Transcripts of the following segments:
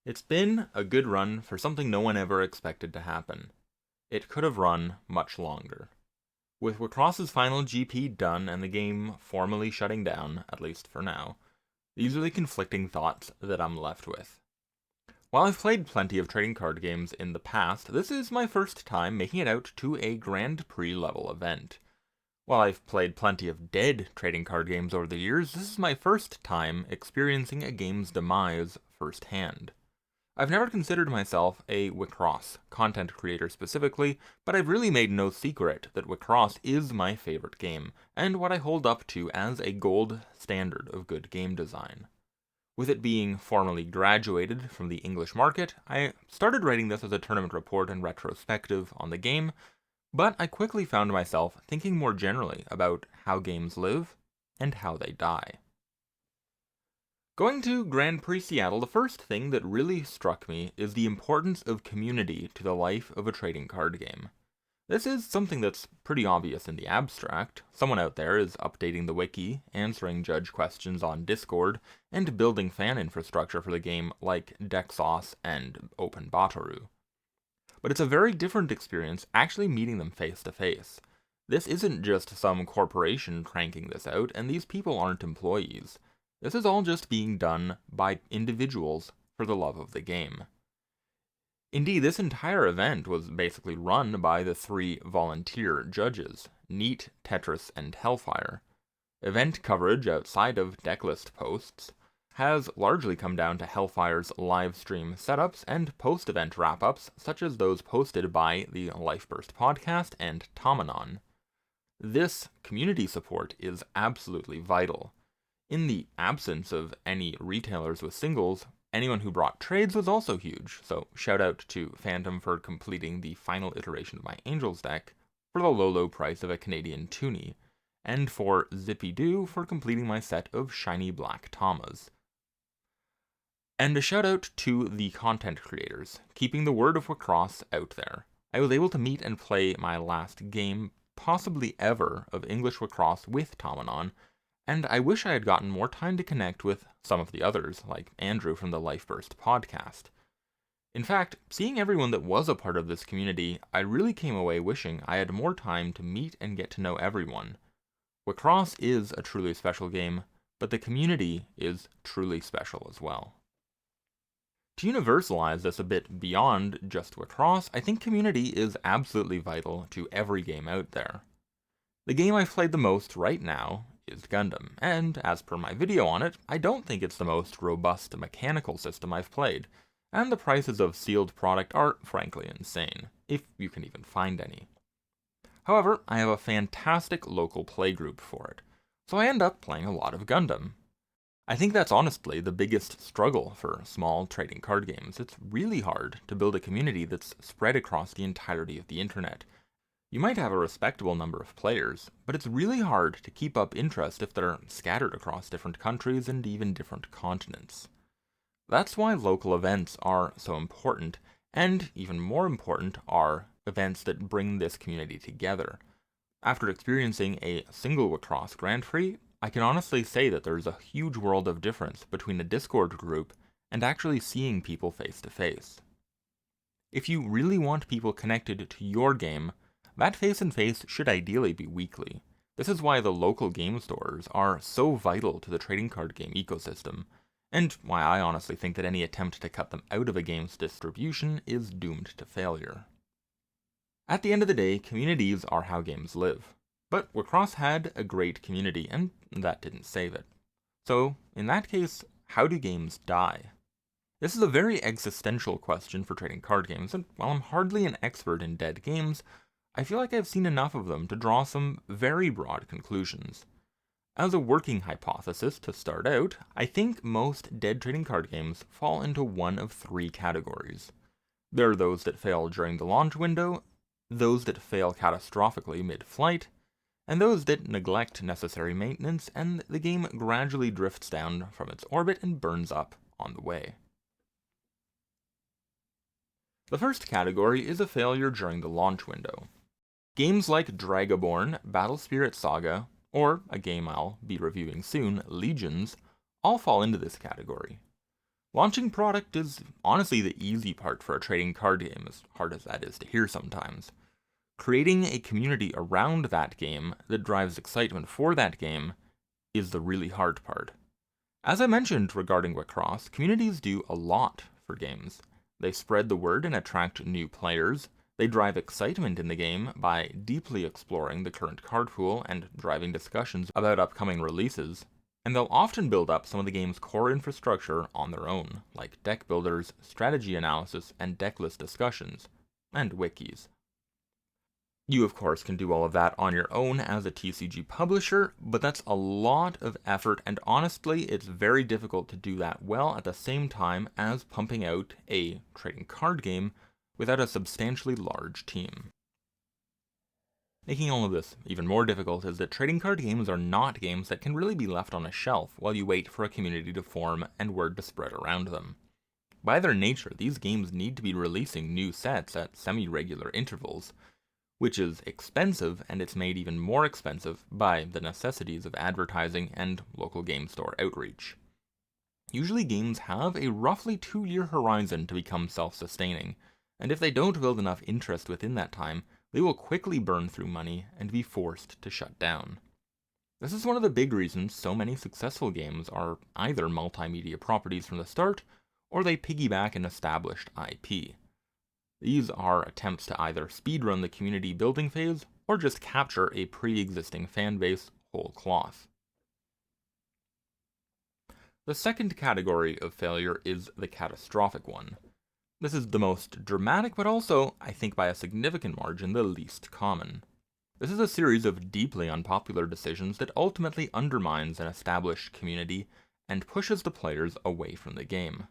It's been a good run for something no one ever expected to happen. It could have run much longer. With Wixoss's final GP done and the game formally shutting down, at least for now, these are the conflicting thoughts that I'm left with. While I've played plenty of trading card games in the past, this is my first time making it out to a Grand Prix level event. While I've played plenty of dead trading card games over the years, this is my first time experiencing a game's demise firsthand. I've never considered myself a Wixoss content creator specifically, but I've really made no secret that Wixoss is my favorite game, and what I hold up to as a gold standard of good game design. With it being formally graduated from the English market, I started writing this as a tournament report and retrospective on the game, but I quickly found myself thinking more generally about how games live and how they die. Going to Grand Prix Seattle, the first thing that really struck me is the importance of community to the life of a trading card game. This is something that's pretty obvious in the abstract. Someone out there is updating the wiki, answering judge questions on Discord, and building fan infrastructure for the game like Dexos and Open Bataru. But it's a very different experience actually meeting them face to face. This isn't just some corporation cranking this out, and these people aren't employees. This is all just being done by individuals for the love of the game. Indeed, this entire event was basically run by the three volunteer judges, Neat, Tetris, and Hellfire. Event coverage outside of decklist posts has largely come down to Hellfire's live stream setups and post-event wrap-ups, such as those posted by the Lifeburst podcast and Tomanon. This community support is absolutely vital. In the absence of any retailers with singles, anyone who brought trades was also huge, so shout out to Fandom for completing the final iteration of my Angels deck for the low price of a Canadian toonie, and for Zippy Doo for completing my set of shiny black Tamas. And a shout out to the content creators, keeping the word of Wixoss out there. I was able to meet and play my last game, possibly ever, of English Wixoss with Tomanon, and I wish I had gotten more time to connect with some of the others, like Andrew from the Lifeburst podcast. In fact, seeing everyone that was a part of this community, I really came away wishing I had more time to meet and get to know everyone. Wixoss is a truly special game, but the community is truly special as well. To universalize this a bit beyond just Wixoss, I think community is absolutely vital to every game out there. The game I've played the most right now is Gundam, and as per my video on it, I don't think it's the most robust mechanical system I've played, and the prices of sealed product are frankly insane, if you can even find any. However, I have a fantastic local playgroup for it, so I end up playing a lot of Gundam. I think that's honestly the biggest struggle for small trading card games. It's really hard to build a community that's spread across the entirety of the internet. You might have a respectable number of players, but it's really hard to keep up interest if they're scattered across different countries and even different continents. That's why local events are so important, and even more important are events that bring this community together. After experiencing a single Wixoss Grand Prix, I can honestly say that there's a huge world of difference between a Discord group and actually seeing people face to face. If you really want people connected to your game, that face-and-face should ideally be weekly. This is why the local game stores are so vital to the trading card game ecosystem, and why I honestly think that any attempt to cut them out of a game's distribution is doomed to failure. At the end of the day, communities are how games live. But Wixoss had a great community, and that didn't save it. So, in that case, how do games die? This is a very existential question for trading card games, and while I'm hardly an expert in dead games, I feel like I've seen enough of them to draw some very broad conclusions. As a working hypothesis to start out, I think most dead trading card games fall into one of three categories. There are those that fail during the launch window, those that fail catastrophically mid-flight, and those that neglect necessary maintenance and the game gradually drifts down from its orbit and burns up on the way. The first category is a failure during the launch window. Games like Dragonborn, Battle Spirit Saga, or a game I'll be reviewing soon, Legions, all fall into this category. Launching product is honestly the easy part for a trading card game, as hard as that is to hear sometimes. Creating a community around that game that drives excitement for that game is the really hard part. As I mentioned regarding Wixoss, communities do a lot for games. They spread the word and attract new players. They drive excitement in the game by deeply exploring the current card pool and driving discussions about upcoming releases. And they'll often build up some of the game's core infrastructure on their own, like deck builders, strategy analysis, and decklist discussions, and wikis. You, of course, can do all of that on your own as a TCG publisher, but that's a lot of effort, and honestly, it's very difficult to do that well at the same time as pumping out a trading card game without a substantially large team. Making all of this even more difficult is that trading card games are not games that can really be left on a shelf while you wait for a community to form and word to spread around them. By their nature, these games need to be releasing new sets at semi-regular intervals, which is expensive, and it's made even more expensive by the necessities of advertising and local game store outreach. Usually games have a roughly 2-year horizon to become self-sustaining, and if they don't build enough interest within that time, they will quickly burn through money and be forced to shut down. This is one of the big reasons so many successful games are either multimedia properties from the start, or they piggyback an established IP. These are attempts to either speedrun the community building phase, or just capture a pre-existing fanbase whole cloth. The second category of failure is the catastrophic one. This is the most dramatic, but also, I think by a significant margin, the least common. This is a series of deeply unpopular decisions that ultimately undermines an established community and pushes the players away from the game.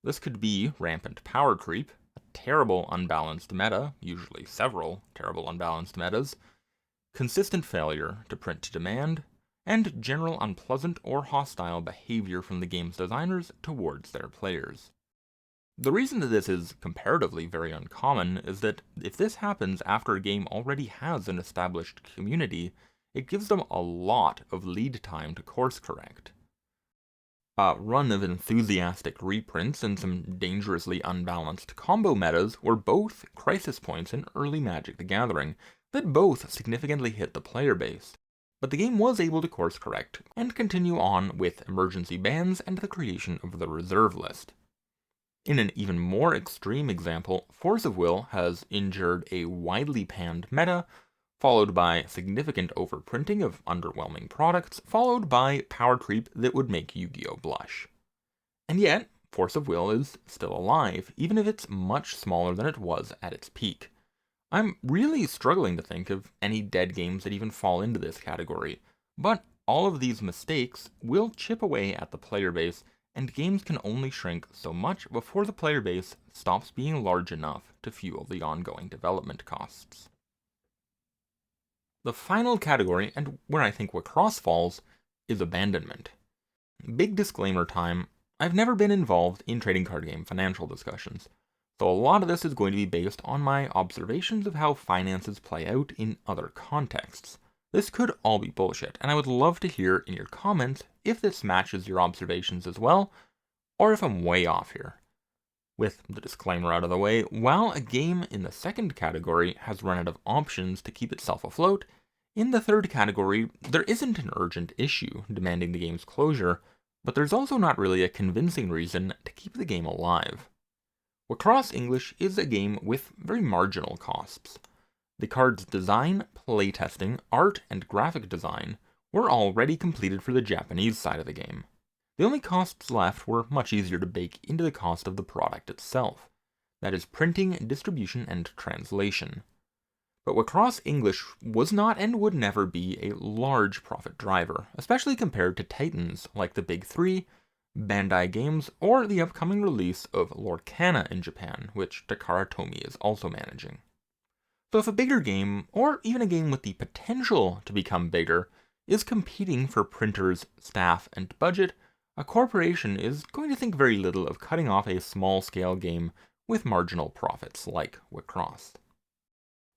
This could be rampant power creep, a terrible unbalanced meta, usually several terrible unbalanced metas, consistent failure to print to demand, and general unpleasant or hostile behavior from the game's designers towards their players. The reason that this is comparatively very uncommon is that if this happens after a game already has an established community, it gives them a lot of lead time to course correct. A run of enthusiastic reprints and some dangerously unbalanced combo metas were both crisis points in early Magic the Gathering that both significantly hit the player base. But the game was able to course correct and continue on with emergency bans and the creation of the reserve list. In an even more extreme example, Force of Will has injured a widely panned meta, followed by significant overprinting of underwhelming products, followed by power creep that would make Yu-Gi-Oh! Blush. And yet, Force of Will is still alive, even if it's much smaller than it was at its peak. I'm really struggling to think of any dead games that even fall into this category, but all of these mistakes will chip away at the player base, and games can only shrink so much before the player base stops being large enough to fuel the ongoing development costs. The final category, and where I think Wixoss falls, is abandonment. Big disclaimer time, I've never been involved in trading card game financial discussions, so a lot of this is going to be based on my observations of how finances play out in other contexts. This could all be bullshit, and I would love to hear in your comments if this matches your observations as well, or if I'm way off here. With the disclaimer out of the way, while a game in the second category has run out of options to keep itself afloat, in the third category, there isn't an urgent issue demanding the game's closure, but there's also not really a convincing reason to keep the game alive. Wixoss English is a game with very marginal costs. The card's design, playtesting, art, and graphic design were already completed for the Japanese side of the game. The only costs left were much easier to bake into the cost of the product itself. That is printing, distribution, and translation. But Wixoss English was not and would never be a large profit driver, especially compared to titans like the Big Three, Bandai Games, or the upcoming release of Lorcana in Japan, which Takara Tomy is also managing. So if a bigger game, or even a game with the potential to become bigger, is competing for printers, staff, and budget, a corporation is going to think very little of cutting off a small-scale game with marginal profits like Wixoss.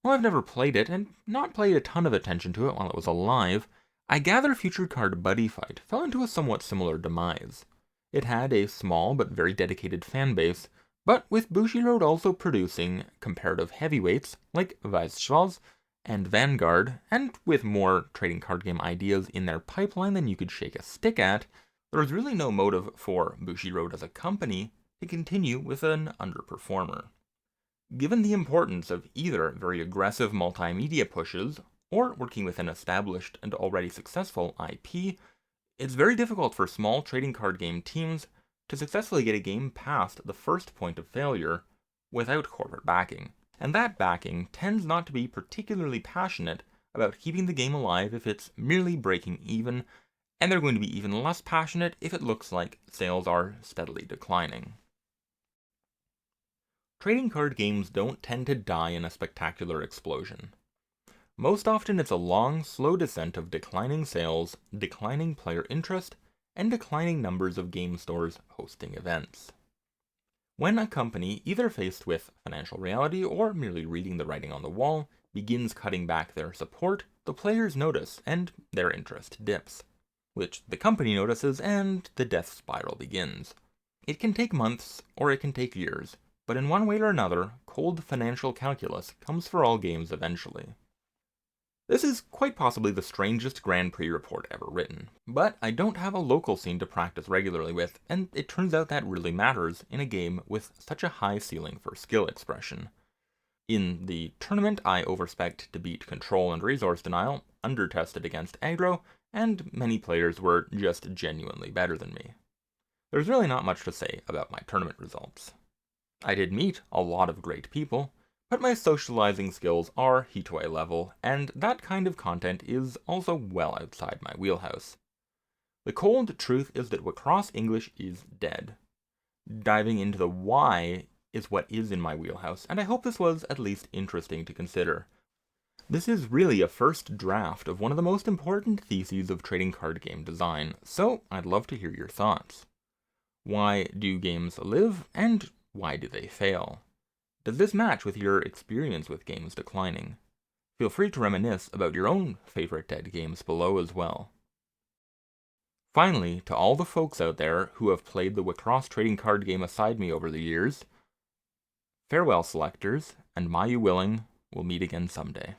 While I've never played it, and not paid a ton of attention to it while it was alive, I gather Future Card Buddy Fight fell into a somewhat similar demise. It had a small but very dedicated fanbase, but with Bushiroad also producing comparative heavyweights like Wixoss and Vanguard, and with more trading card game ideas in their pipeline than you could shake a stick at, there was really no motive for Bushiroad as a company to continue with an underperformer. Given the importance of either very aggressive multimedia pushes or working with an established and already successful IP, it's very difficult for small trading card game teams to successfully get a game past the first point of failure without corporate backing. And that backing tends not to be particularly passionate about keeping the game alive if it's merely breaking even, and they're going to be even less passionate if it looks like sales are steadily declining. Trading card games don't tend to die in a spectacular explosion. Most often it's a long, slow descent of declining sales, declining player interest, and declining numbers of game stores hosting events. When a company, either faced with financial reality or merely reading the writing on the wall, begins cutting back their support, the players notice and their interest dips, which the company notices and the death spiral begins. It can take months or it can take years, but in one way or another, cold financial calculus comes for all games eventually. This is quite possibly the strangest Grand Prix report ever written, but I don't have a local scene to practice regularly with, and it turns out that really matters in a game with such a high ceiling for skill expression. In the tournament, I overspec'd to beat control and resource denial, undertested against aggro, and many players were just genuinely better than me. There's really not much to say about my tournament results. I did meet a lot of great people, but my socializing skills are Hitoi level, and that kind of content is also well outside my wheelhouse. The cold truth is that Wixoss English is dead. Diving into the why is what is in my wheelhouse, and I hope this was at least interesting to consider. This is really a first draft of one of the most important theses of trading card game design, so I'd love to hear your thoughts. Why do games live, and why do they fail? Does this match with your experience with games declining? Feel free to reminisce about your own favorite dead games below as well. Finally, to all the folks out there who have played the Wixoss trading card game aside me over the years, farewell selectors, and Mayu willing, we'll meet again someday.